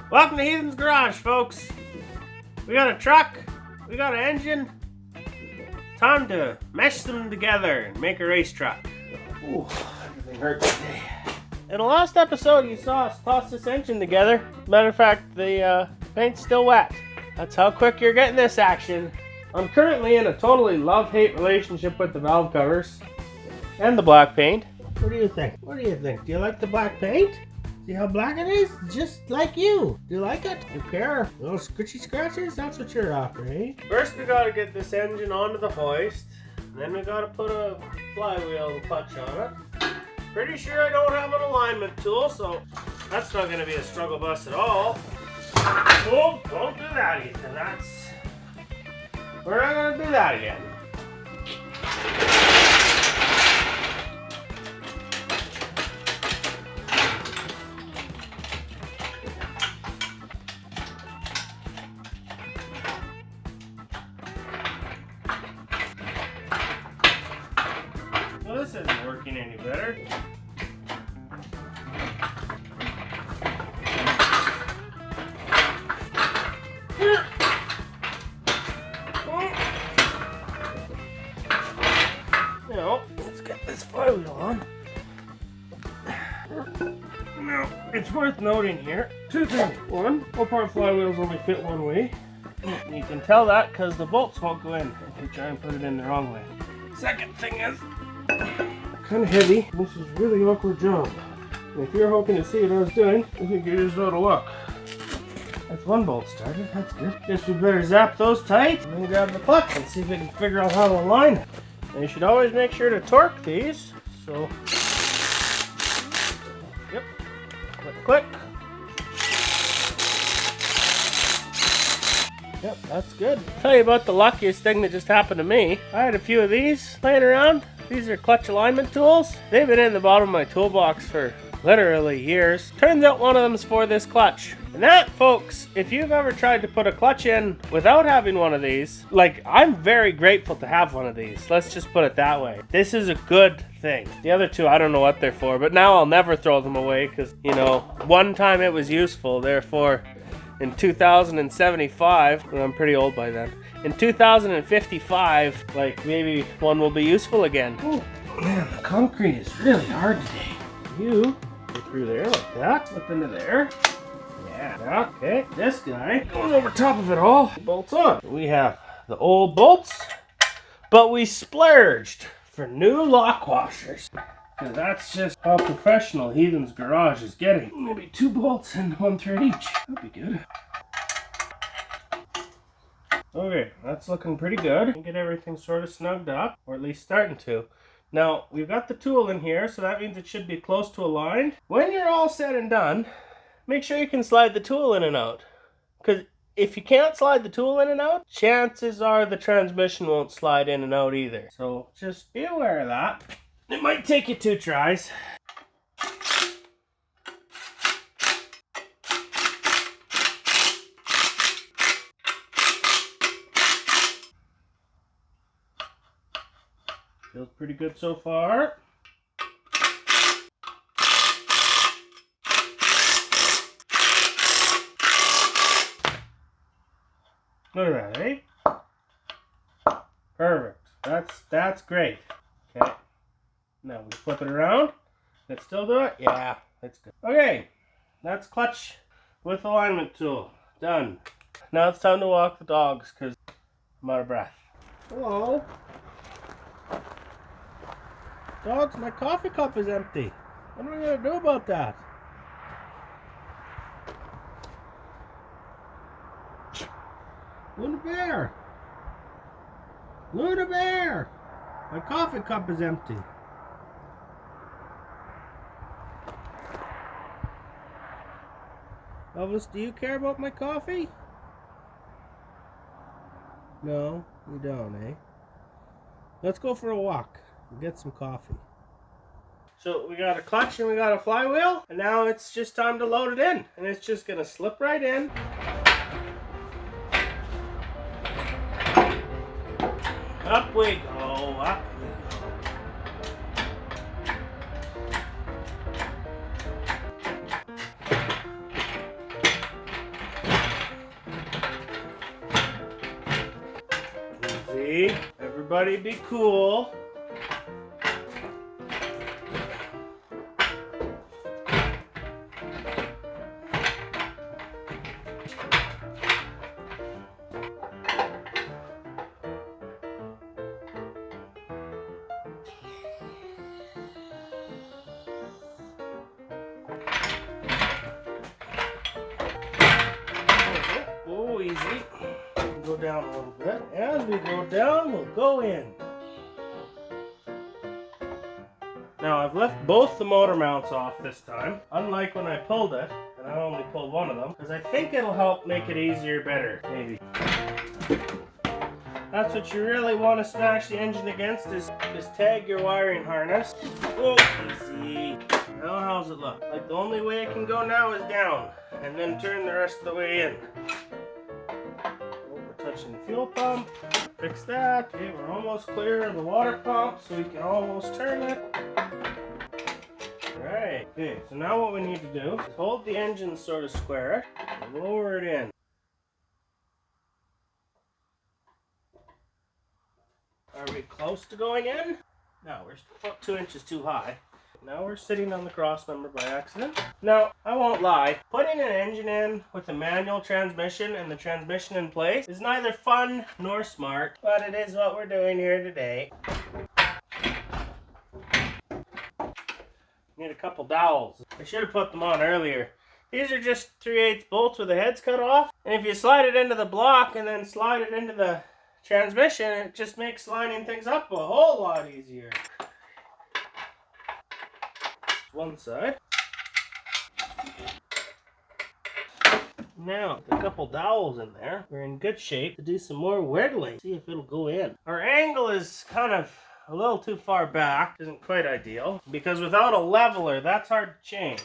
Welcome to Heathen's Garage, folks. We got a truck, we got an engine. Time to mesh them together and make a race truck. Ooh, everything hurts today. In the last episode, you saw us toss this engine together. Matter of fact, the paint's still wet. That's how quick you're getting this action. I'm currently in a totally love-hate relationship with the valve covers and the black paint. What do you think? What do you think? Do you like the black paint? See how black it is? Just like you. Do you like it? You care? Little scratchy scratches? That's what you're after, eh? First we gotta get this engine onto the hoist. Then we gotta put a flywheel and clutch on it. Pretty sure I don't have an alignment tool, so that's not gonna be a struggle bus at all. Oh, don't do that, Ethan. We're not gonna do that again. Well, this isn't working any better. Now, let's get this flywheel on. Now, it's worth noting here, two things. One, Mopar flywheels only fit one way. You can tell that because the bolts won't go in if you try and put it in the wrong way. Second thing is, kind of heavy. This is a really awkward job. And if you're hoping to see what I was doing, I think you just ought to look. That's one bolt started, that's good. Guess we better zap those tight and then grab the clutch and see if we can figure out how to align it. And you should always make sure to torque these, so... Yep. Click, click. Yep, that's good. I'll tell you about the luckiest thing that just happened to me. I had a few of these laying around. These are clutch alignment tools. They've been in the bottom of my toolbox for literally years. Turns out one of them is for this clutch. And that, folks, if you've ever tried to put a clutch in without having one of these, like, I'm very grateful to have one of these. Let's just put it that way. This is a good thing. The other two, I don't know what they're for, but now I'll never throw them away because, you know, one time it was useful. Therefore, in 2075, well, I'm pretty old by then. In 2055, like, maybe one will be useful again. Oh, man, the concrete is really hard today. You go through there like that, slip into there. Yeah, okay. This guy goes over top of it all. Bolts on. We have the old bolts, but we splurged for new lock washers. Because that's just how professional Heathen's Garage is getting. Maybe 2 bolts and 1 thread each. That'd be good. Okay, that's looking pretty good. Get everything sort of snugged up, or at least starting to. Now, we've got the tool in here, so that means it should be close to aligned. When you're all said and done, make sure you can slide the tool in and out. Because if you can't slide the tool in and out, chances are the transmission won't slide in and out either. So just be aware of that. It might take you 2 tries. Feels pretty good so far. Look at that, eh? Perfect. That's great. Okay. Now we flip it around. Let's still do it? Yeah, that's good. Okay. That's clutch with alignment tool. Done. Now it's time to walk the dogs because I'm out of breath. Hello. Dogs, my coffee cup is empty. What am I going to do about that? Luna Bear! Luna Bear! My coffee cup is empty. Elvis, do you care about my coffee? No, you don't, eh? Let's go for a walk and get some coffee. So we got a clutch and we got a flywheel, and now it's just time to load it in. And it's just gonna slip right in. Up we go, up we go. Everybody be cool. Oh, easy. Go down a little bit. As we go down, we'll go in. Now I've left both the motor mounts off this time, unlike when I pulled it, and I only pulled one of them, because I think it'll help make it easier, better, maybe. That's what you really want to smash the engine against is tag your wiring harness. Oh, easy. Now how's it look? Like the only way it can go now is down, and then turn the rest of the way in. Touching the fuel pump, fix that. Okay, we're almost clear of the water pump, so we can almost turn it. Alright, okay, so now what we need to do is hold the engine sort of square and lower it in. Are we close to going in? No, we're about 2 inches too high. Now we're sitting on the cross member by accident. Now, I won't lie, putting an engine in with a manual transmission and the transmission in place is neither fun nor smart, but it is what we're doing here today. Need a couple dowels. I should have put them on earlier. These are just 3/8 bolts with the heads cut off, and if you slide it into the block and then slide it into the transmission, it just makes lining things up a whole lot easier. One side. Now, a couple dowels in there. We're in good shape to do some more wiggling. See if it'll go in. Our angle is kind of a little too far back. Isn't quite ideal. Because without a leveler, that's hard to change.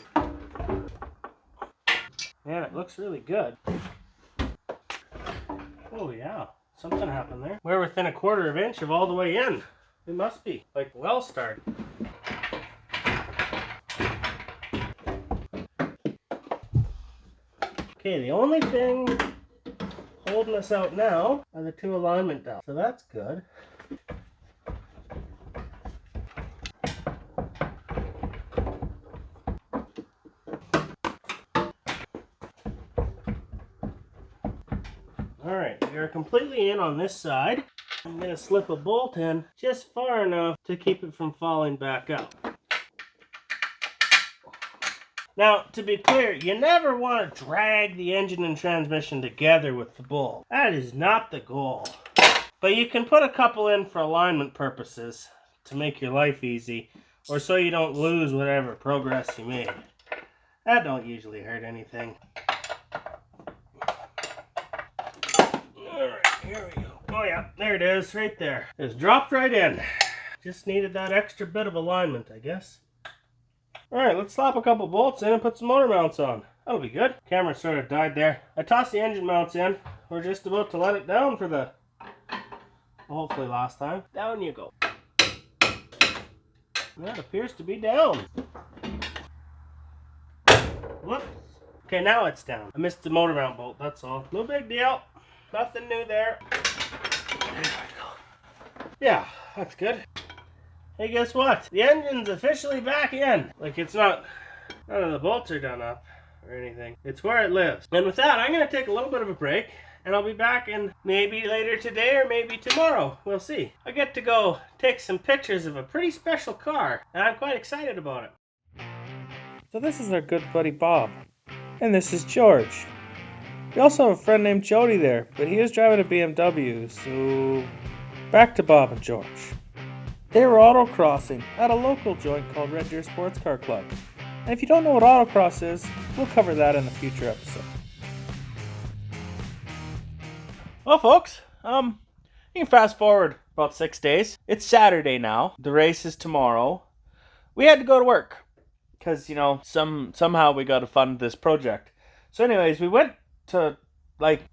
Man, it looks really good. Oh yeah, something happened there. We're within 1/4 inch of all the way in. It must be. Like well started. Okay, the only thing holding us out now are the 2 alignment dowels, so that's good. Alright, we are completely in on this side. I'm going to slip a bolt in just far enough to keep it from falling back out. Now, to be clear, you never want to drag the engine and transmission together with the bolt. That is not the goal. But you can put a couple in for alignment purposes to make your life easy, or so you don't lose whatever progress you made. That don't usually hurt anything. Alright, here we go. Oh yeah, there it is, right there. It's dropped right in. Just needed that extra bit of alignment, I guess. Alright, let's slap a couple bolts in and put some motor mounts on. That'll be good. Camera sort of died there. I tossed the engine mounts in. We're just about to let it down for the hopefully last time. Down you go. That appears to be down. Whoops. Okay, now it's down. I missed the motor mount bolt, that's all. No big deal. Nothing new there. There we go. Yeah, that's good. Hey, guess what? The engine's officially back in. Like, it's not, none of the bolts are done up or anything. It's where it lives. And with that, I'm going to take a little bit of a break, and I'll be back in maybe later today or maybe tomorrow. We'll see. I get to go take some pictures of a pretty special car, and I'm quite excited about it. So this is our good buddy Bob, and this is George. We also have a friend named Jody there, but he is driving a BMW, so back to Bob and George. They were autocrossing at a local joint called Red Deer Sports Car Club. And if you don't know what autocross is, we'll cover that in a future episode. Well, folks, you can fast forward about 6 days. It's Saturday now. The race is tomorrow. We had to go to work because, somehow we got to fund this project. So anyways, we went to,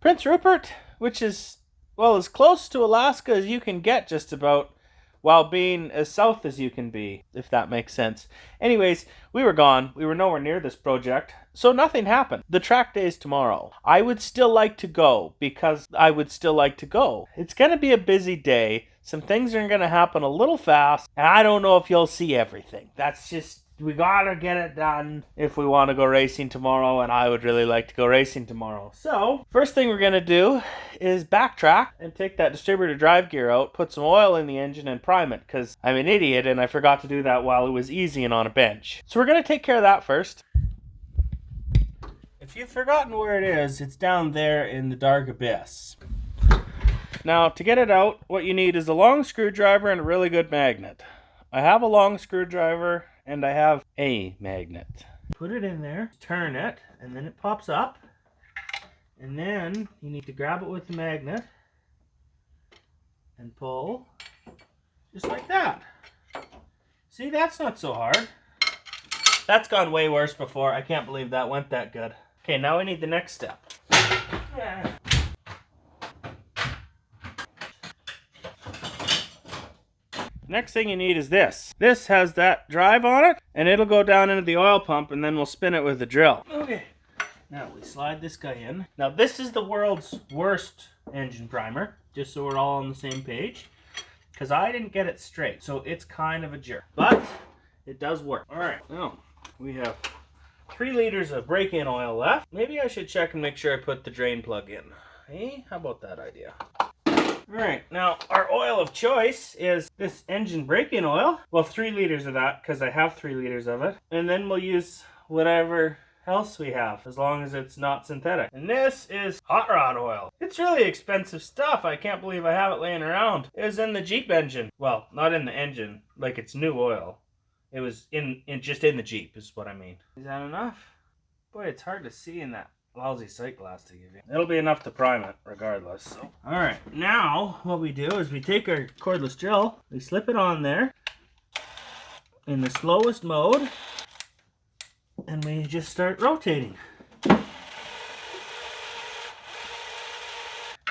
Prince Rupert, which is, as close to Alaska as you can get just about. while being as south as you can be, if that makes sense. Anyways, we were gone. We were nowhere near this project, so nothing happened. The track day is tomorrow. I would still like to go because I would still like to go. It's going to be a busy day. Some things are going to happen a little fast, and I don't know if you'll see everything. That's just, we gotta get it done if we want to go racing tomorrow, and I would really like to go racing tomorrow. So, first thing we're gonna do is backtrack and take that distributor drive gear out, put some oil in the engine, and prime it, because I'm an idiot and I forgot to do that while it was easy and on a bench. So we're gonna take care of that first. If you've forgotten where it is, it's down there in the dark abyss. Now, to get it out, what you need is a long screwdriver and a really good magnet. I have a long screwdriver and I have a magnet. Put it in there, turn it, and then it pops up. And then you need to grab it with the magnet and pull, just like that. See, that's not so hard. That's gone way worse before. I can't believe that went that good. Okay, now we need the next step. Next thing you need is this. This has that drive on it, and it'll go down into the oil pump, and then we'll spin it with the drill. Okay, now we slide this guy in. Now this is the world's worst engine primer, just so we're all on the same page, because I didn't get it straight, so it's kind of a jerk, but it does work. All right, now we have 3 liters of brake-in oil left. Maybe I should check and make sure I put the drain plug in. Hey, how about that idea? Alright, now our oil of choice is this engine brake-in oil. Well, 3 liters of that, because I have 3 liters of it. And then we'll use whatever else we have, as long as it's not synthetic. And this is hot rod oil. It's really expensive stuff. I can't believe I have it laying around. It was in the Jeep engine. Well, not in the engine, like it's new oil. It was just in the Jeep, is what I mean. Is that enough? Boy, it's hard to see in that lousy sight glass to give you. It'll be enough to prime it regardless. So. Alright, now what we do is we take our cordless drill, we slip it on there in the slowest mode, and we just start rotating.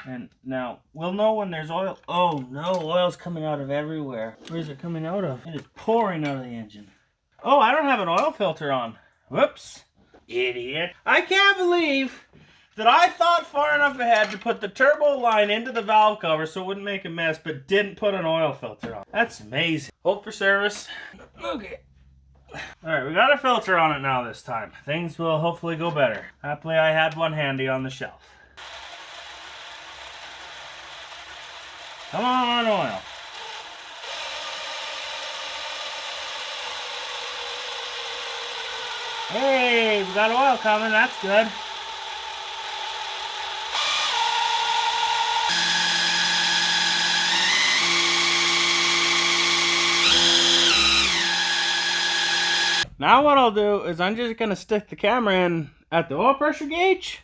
And now we'll know when there's oil. Oh no, oil's coming out of everywhere. Where's it coming out of? It is pouring out of the engine. Oh, I don't have an oil filter on. Whoops. Idiot. I can't believe that I thought far enough ahead to put the turbo line into the valve cover so it wouldn't make a mess, but didn't put an oil filter on. That's amazing. Hold for service. Okay. Alright, we got a filter on it now this time. Things will hopefully go better. Happily, I had one handy on the shelf. Come on, oil. Hey, we got oil coming, that's good. Now what I'll do is I'm just going to stick the camera in at the oil pressure gauge,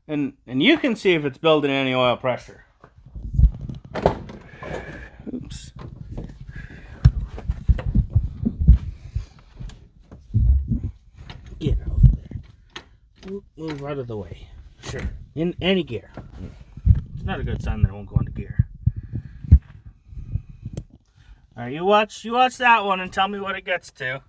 and you can see if it's building any oil pressure. Oops. Get out of there. Move out of the way. Sure. In any gear. It's not a good sign that it won't go into gear. Alright, you watch that one and tell me what it gets to.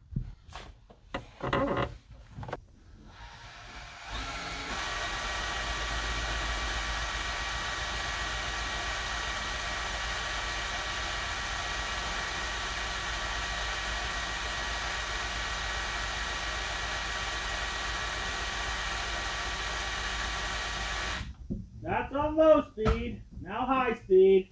That's on low speed, now high speed.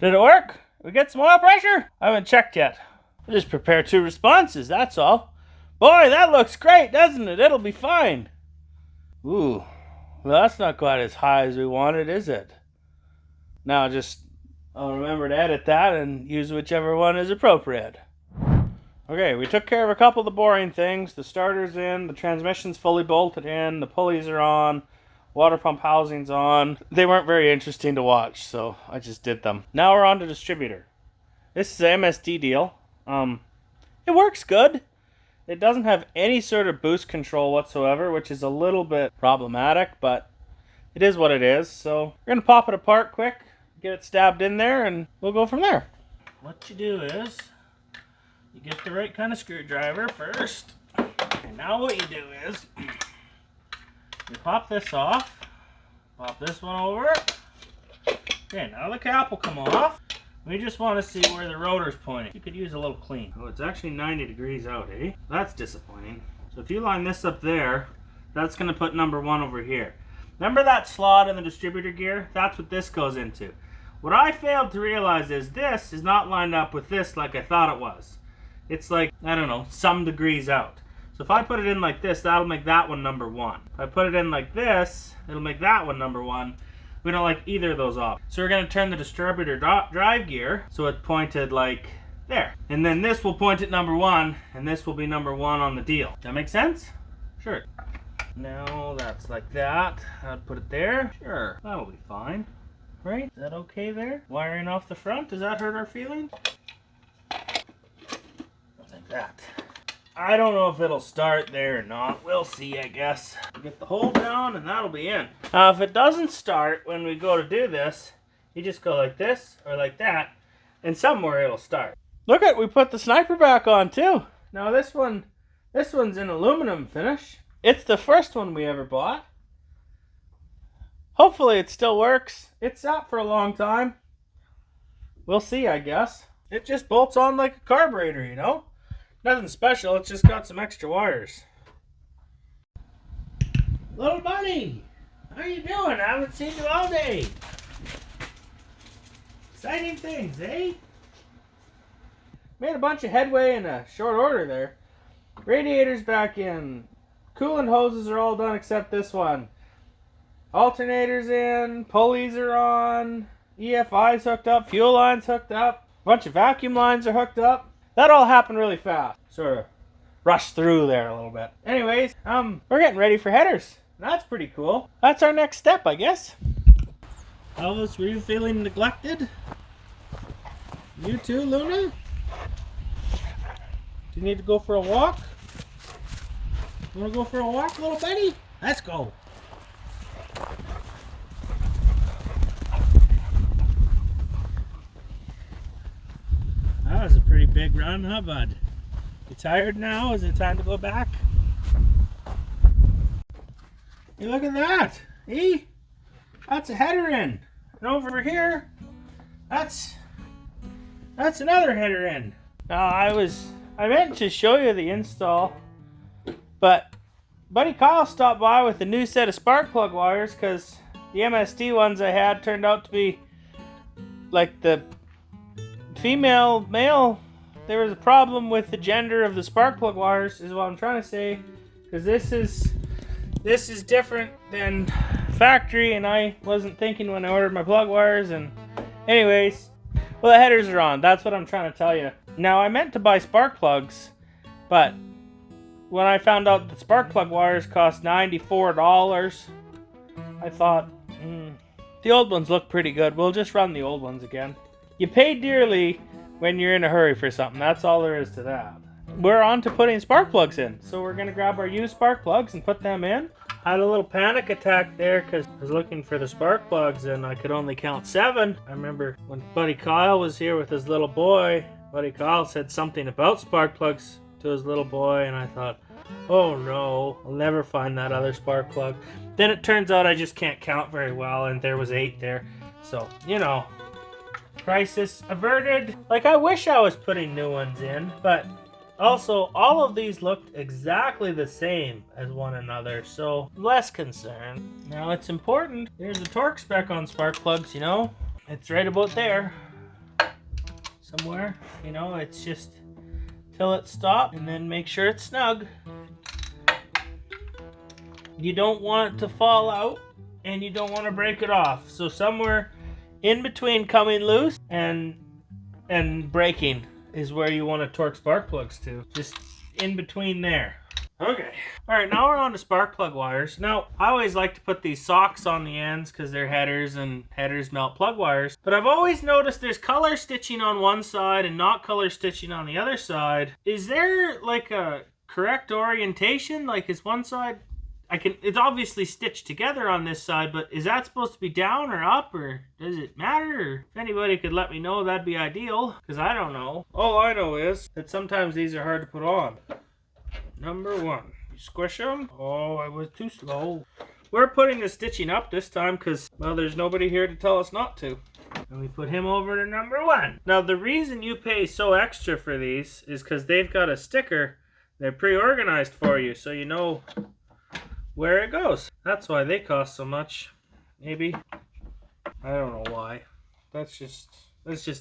Did it work? We get some oil pressure? I haven't checked yet. I'll just prepare 2 responses, that's all. Boy, that looks great, doesn't it? It'll be fine. Ooh, well that's not quite as high as we wanted, is it? Now I'll remember to edit that and use whichever one is appropriate. Okay, we took care of a couple of the boring things. The starter's in, the transmission's fully bolted in, the pulleys are on, water pump housing's on. They weren't very interesting to watch, so I just did them. Now we're on to distributor. This is an MSD deal. It works good. It doesn't have any sort of boost control whatsoever, which is a little bit problematic, but it is what it is. So we're going to pop it apart quick, get it stabbed in there, and we'll go from there. What you do is, you get the right kind of screwdriver first. And now what you do is, you pop this off, pop this one over. Okay, now the cap will come off. We just want to see where the rotor's pointing. You could use a little clean. Oh, it's actually 90 degrees out, eh? That's disappointing. So if you line this up there, that's going to put number 1 over here. Remember that slot in the distributor gear? That's what this goes into. What I failed to realize is this is not lined up with this like I thought it was. It's like, I don't know, some degrees out. So if I put it in like this, that'll make that one number 1. If I put it in like this, it'll make that one number 1. We don't like either of those off. So we're going to turn the distributor drive gear so it's pointed like there. And then this will point at number 1, and this will be number 1 on the deal. That make sense? Sure. Now that's like that. I'd put it there. Sure. That'll be fine. Right? Is that okay there? Wiring off the front, does that hurt our feelings? Like that. I don't know if it'll start there or not. We'll see, I guess. Get the hole down and that'll be in. Now, if it doesn't start when we go to do this, you just go like this or like that, and somewhere it'll start. Look at, we put the sniper back on too. Now this one's in aluminum finish. It's the first one we ever bought. Hopefully it still works. It's sat for a long time. We'll see, I guess. It just bolts on like a carburetor, you know? Nothing special, it's just got some extra wires. Little buddy, how you doing? I haven't seen you all day. Exciting things, eh? Made a bunch of headway in a short order there. Radiator's back in. Coolant hoses are all done except this one. Alternator's in, pulleys are on, EFI's hooked up, fuel line's hooked up, a bunch of vacuum lines are hooked up. That all happened really fast. Sort of rushed through there a little bit. Anyways, we're getting ready for headers. That's pretty cool. That's our next step, I guess. Elvis, were you feeling neglected? You too, Luna? Do you need to go for a walk? You want to go for a walk, little buddy? Let's go. That was a pretty big run, huh, bud? You tired now? Is it time to go back? Hey, look at that! Eh? That's a header in. And over here, that's another header in. Now, I meant to show you the install, but Buddy Kyle stopped by with a new set of spark plug wires because the MSD ones I had turned out to be like the female, male. There was a problem with the gender of the spark plug wires, is what I'm trying to say, because this is different than factory, and I wasn't thinking when I ordered my plug wires. And anyways, well, the headers are on. That's what I'm trying to tell you. Now, I meant to buy spark plugs, but when I found out that spark plug wires cost $94, I thought, the old ones look pretty good. We'll just run the old ones again. You pay dearly when you're in a hurry for something. That's all there is to that. We're on to putting spark plugs in. So we're going to grab our used spark plugs and put them in. I had a little panic attack there because I was looking for the spark plugs and I could only count 7. I remember when Buddy Kyle was here with his little boy, Buddy Kyle said something about spark plugs to his little boy, and I thought, oh no, I'll never find that other spark plug. Then it turns out I just can't count very well, and there was 8 there. So, you know, crisis averted. Like, I wish I was putting new ones in, but also all of these looked exactly the same as one another, so less concerned. Now, it's important. There's a torque spec on spark plugs, you know. It's right about there somewhere. You know, it's just till it stops, and then make sure it's snug. You don't want it to fall out, and you don't want to break it off. So somewhere in between coming loose and breaking is where you want to torque spark plugs to. Just in between there. Okay. Alright, now we're on to spark plug wires. Now, I always like to put these socks on the ends because they're headers and headers melt plug wires. But I've always noticed there's color stitching on one side and not color stitching on the other side. Is there like a correct orientation? Like is one side... it's obviously stitched together on this side, but is that supposed to be down or up, or does it matter? Or if anybody could let me know, that'd be ideal, because I don't know. All I know is that sometimes these are hard to put on. Number one, you squish them. Oh, I was too slow. We're putting the stitching up this time because, well, there's nobody here to tell us not to. And we put him over to number one. Now, the reason you pay so extra for these is because they've got a sticker. They're pre-organized for you, so you know where it goes. That's why they cost so much. Maybe. I don't know why. That's just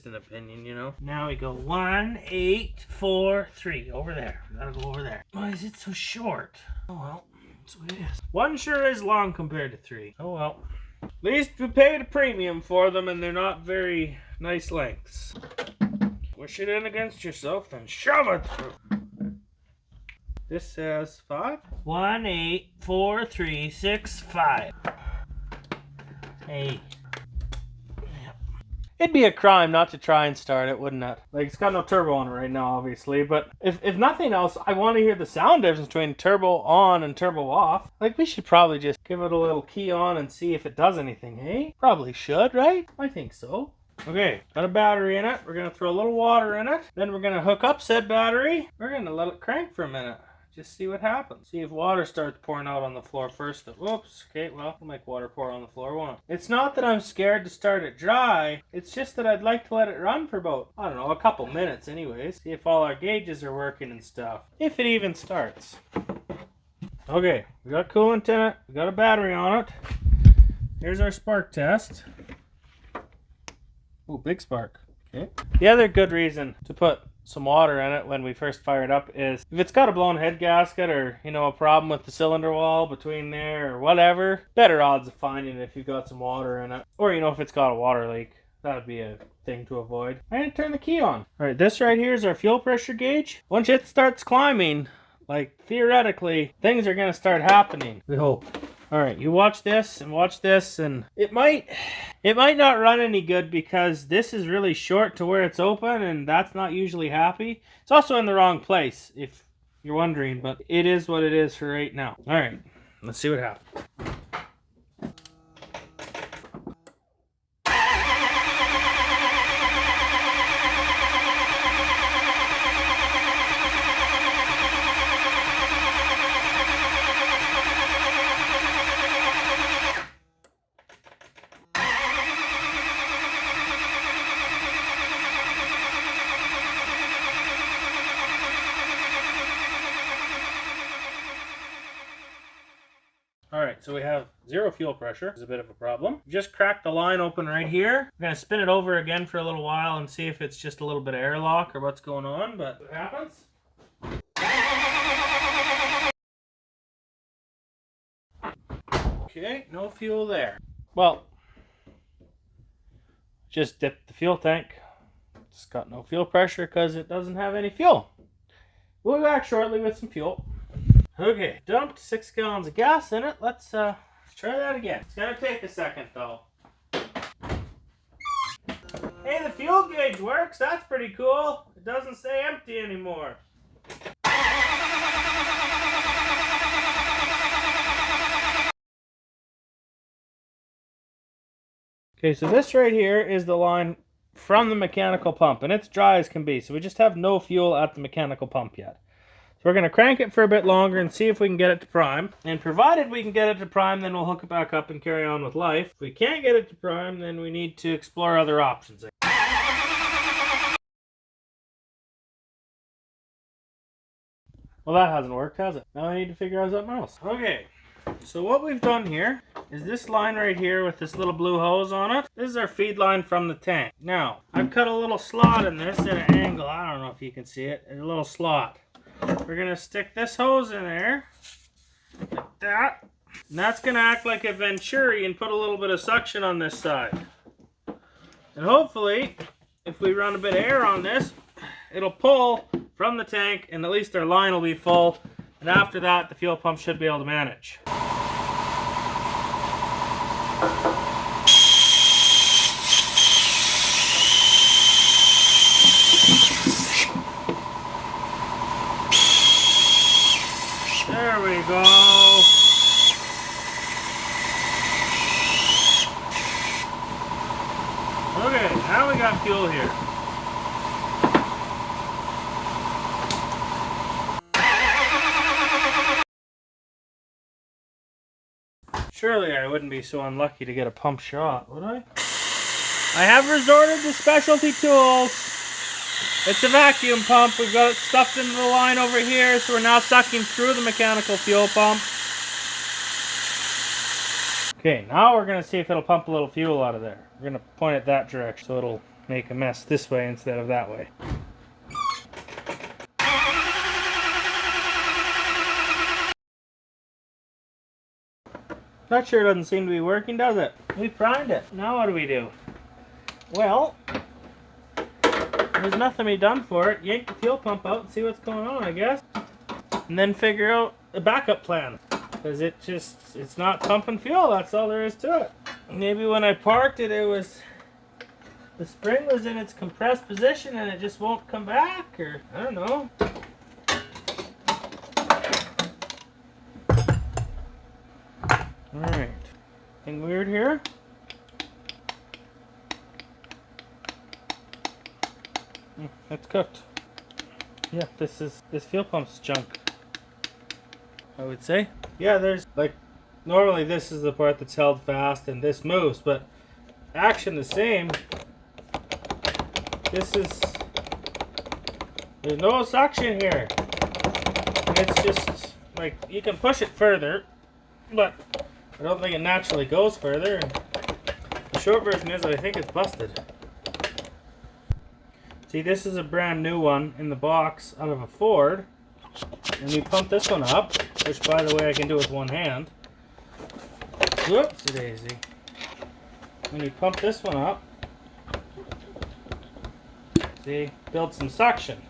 an opinion, you know. Now we go 1, 8, 4, 3. Over there. We gotta go over there. Why is it so short? Oh well, that's what it is. 1 sure is long compared to 3. Oh well. At least we paid a premium for them and they're not very nice lengths. Push it in against yourself and shove it through. This says 5. 1, 8, 4, 3, 6, 5. Hey. It'd be a crime not to try and start it, wouldn't it? Like, it's got no turbo on it right now, obviously, but if nothing else, I want to hear the sound difference between turbo on and turbo off. Like, we should probably just give it a little key on and see if it does anything, hey? Probably should, right? I think so. Okay, got a battery in it. We're going to throw a little water in it. Then we're going to hook up said battery. We're going to let it crank for a minute. Just see what happens. See if water starts pouring out on the floor first. Whoops. Okay, well, we'll make water pour on the floor, won't it? It's not that I'm scared to start it dry. It's just that I'd like to let it run for about, I don't know, a couple minutes anyways. See if all our gauges are working and stuff. If it even starts. Okay, we got coolant in it. We got a battery on it. Here's our spark test. Ooh, big spark. Okay. The other good reason to put some water in it when we first fire it up is if it's got a blown head gasket or, you know, a problem with the cylinder wall between there or whatever, better odds of finding it if you've got some water in it. Or, you know, if it's got a water leak. That would be a thing to avoid. I didn't turn the key on. Alright, this right here is our fuel pressure gauge. Once it starts climbing, like, theoretically, things are going to start happening. We hope. Alright, you watch this, and it might not run any good because this is really short to where it's open, and that's not usually happy. It's also in the wrong place, if you're wondering, but it is what it is for right now. Alright, let's see what happens. Alright, so we have 0 fuel pressure. It's a bit of a problem. Just crack the line open right here. We're going to spin it over again for a little while and see if it's just a little bit of airlock or what's going on, but what happens? Okay, no fuel there. Well, just dipped the fuel tank. It's got no fuel pressure because it doesn't have any fuel. We'll be back shortly with some fuel. Okay, dumped 6 gallons of gas in it. Let's try that again. It's gonna take a second though. Hey, the fuel gauge works. That's pretty cool. It doesn't say empty anymore. Okay, so this right here is the line from the mechanical pump, and it's dry as can be. So we just have no fuel at the mechanical pump yet. So we're going to crank it for a bit longer and see if we can get it to prime. And provided we can get it to prime, then we'll hook it back up and carry on with life. If we can't get it to prime, then we need to explore other options. Well, that hasn't worked, has it? Now I need to figure out something else. Okay, so what we've done here is this line right here with this little blue hose on it. This is our feed line from the tank. Now, I've cut a little slot in this at an angle. I don't know if you can see it. A little slot. We're going to stick this hose in there, like that, and that's going to act like a venturi and put a little bit of suction on this side. And hopefully, if we run a bit of air on this, it'll pull from the tank, and at least our line will be full, And after that, the fuel pump should be able to manage. There we go. Okay, now we got fuel here. Surely I wouldn't be so unlucky to get a pump shot, would I? I have resorted to specialty tools. It's a vacuum pump. We've got it stuffed into the line over here, so we're now sucking through the mechanical fuel pump. Okay, now we're going to see if it'll pump a little fuel out of there. We're going to point it that direction, so it'll make a mess this way instead of that way. That sure doesn't seem to be working, does it? We primed it. Now what do we do? Well, there's nothing to be done for it. Yank the fuel pump out and see what's going on, I guess. And then figure out a backup plan. Because it's not pumping fuel, that's all there is to it. Maybe when I parked it, the spring was in its compressed position and it just won't come back, or I don't know. Alright. Anything weird here? It's cooked. Yeah, this fuel pump's junk, I would say. Yeah, there's like, normally this is the part that's held fast and this moves, but action the same. There's no suction here. And it's just like, you can push it further, but I don't think it naturally goes further. And the short version is I think it's busted. See, this is a brand new one in the box out of a Ford. And we pump this one up, which by the way I can do with one hand. Whoops, daisy. And we pump this one up. See, build some suction.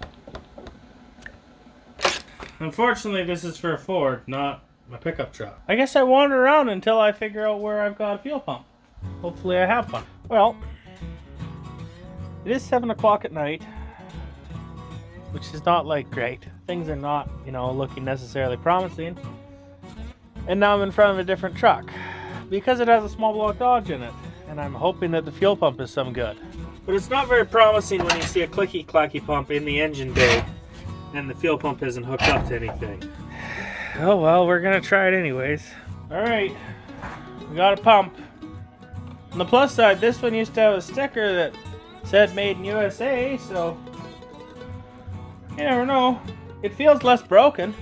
Unfortunately, this is for a Ford, not my pickup truck. I guess I wander around until I figure out where I've got a fuel pump. Hopefully I have one. Well, it is 7 o'clock at night, which is not like great. Things are not, looking necessarily promising. And now I'm in front of a different truck because it has a small block Dodge in it, and I'm hoping that the fuel pump is some good. But it's not very promising when you see a clicky-clacky pump in the engine bay and the fuel pump isn't hooked up to anything. Oh well, we're gonna try it anyways. Alright, we got a pump. On the plus side, this one used to have a sticker that said made in USA, so you never know. It feels less broken.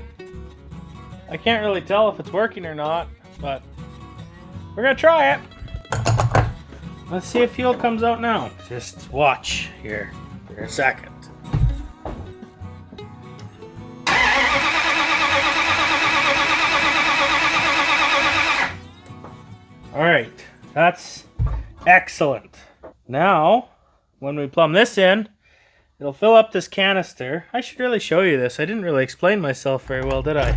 I can't really tell if it's working or not, but we're gonna try it. Let's see if fuel comes out now. Just watch here for a second. Alright, that's excellent. Now, when we plumb this in, it'll fill up this canister. I should really show you this. I didn't really explain myself very well, did I?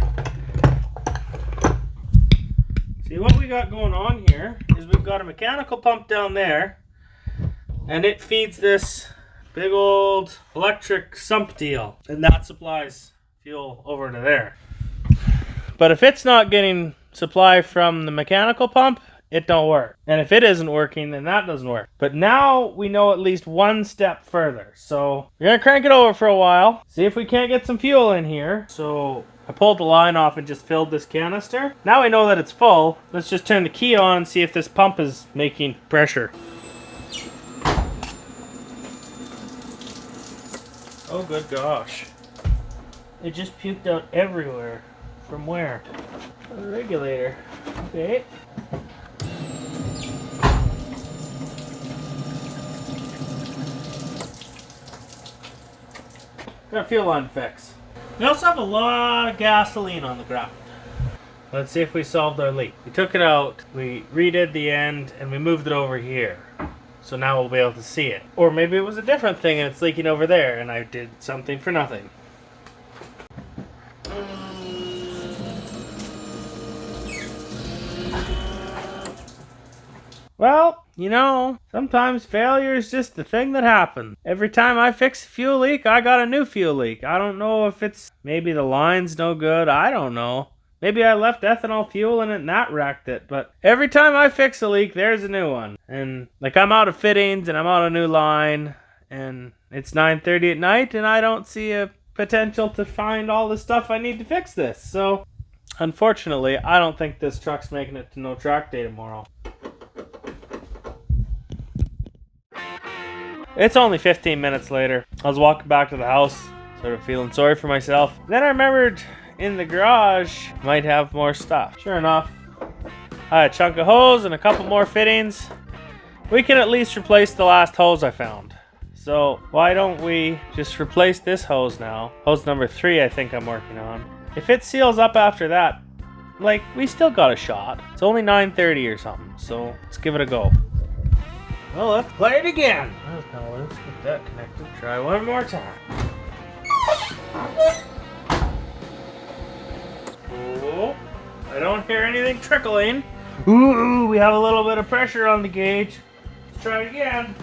See, what we got going on here is we've got a mechanical pump down there, and it feeds this big old electric sump deal, and that supplies fuel over to there. But if it's not getting supply from the mechanical pump, it don't work. And if it isn't working, then that doesn't work. But now we know at least one step further. So we're gonna crank it over for a while, see if we can't get some fuel in here. So I pulled the line off and just filled this canister. Now we know that it's full. Let's just turn the key on and see if this pump is making pressure. Oh good gosh. It just puked out everywhere. From where? The regulator. Okay. Got a fuel line fix. We also have a lot of gasoline on the ground. Let's see if we solved our leak. We took it out, we redid the end, and we moved it over here. So now we'll be able to see it. Or maybe it was a different thing and it's leaking over there and I did something for nothing. Well, sometimes failure is just the thing that happens. Every time I fix a fuel leak, I got a new fuel leak. I don't know if it's maybe the line's no good. I don't know. Maybe I left ethanol fuel in it and that wrecked it. But every time I fix a leak, there's a new one. And I'm out of fittings and I'm out of new line. And it's 9:30 at night and I don't see a potential to find all the stuff I need to fix this. So, unfortunately, I don't think this truck's making it to no track day tomorrow. It's only 15 minutes later. I was walking back to the house, sort of feeling sorry for myself. Then I remembered in the garage might have more stuff. Sure enough, I had a chunk of hose and a couple more fittings. We can at least replace the last hose I found. So why don't we just replace this hose now? Hose number 3 I think I'm working on. If it seals up after that, we still got a shot. It's only 9:30 or something, so let's give it a go. Well, let's play it again. Now let's get that connected. Try one more time. Oh, I don't hear anything trickling. Ooh, we have a little bit of pressure on the gauge. Let's try it again.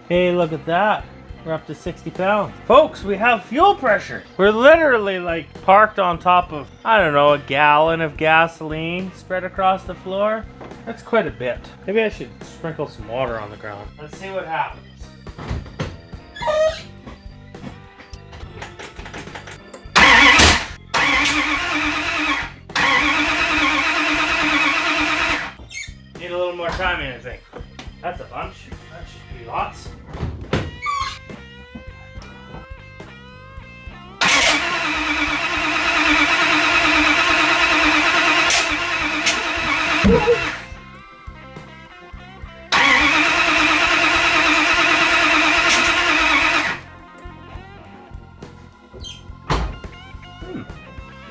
Hey, look at that. We're up to 60 pounds. Folks, we have fuel pressure. We're literally parked on top of, I don't know, a gallon of gasoline spread across the floor. That's quite a bit. Maybe I should sprinkle some water on the ground. Let's see what happens. Need a little more timing, I think. That's a bunch. That should be lots.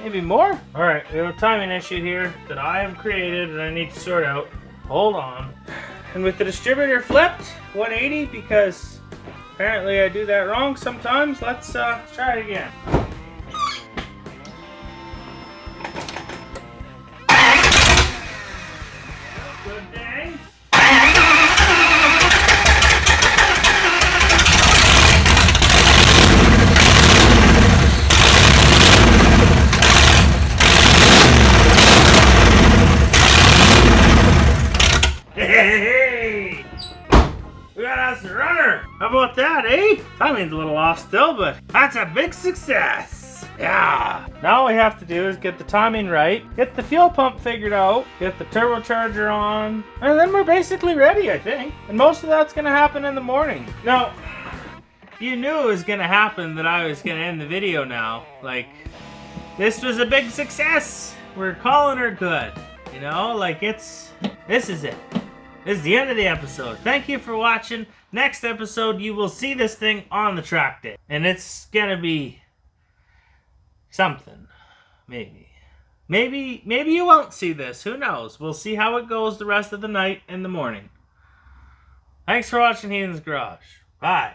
Maybe more? Alright, we have a timing issue here that I have created and I need to sort out. Hold on. And with the distributor flipped, 180, because apparently I do that wrong sometimes, let's try it again. Good dang. Hey! We got us a runner! How about that, eh? Timing's a little off still, but that's a big success! Yeah! Now all we have to do is get the timing right, get the fuel pump figured out, get the turbocharger on, and then we're basically ready, I think. And most of that's gonna happen in the morning. Now, you knew it was gonna happen that I was gonna end the video now. This was a big success! We're calling her good. This is it. This is the end of the episode. Thank you for watching. Next episode, you will see this thing on the track day. And it's gonna be something. Maybe. Maybe you won't see this. Who knows? We'll see how it goes the rest of the night and the morning. Thanks for watching Heathen's Garage. Bye.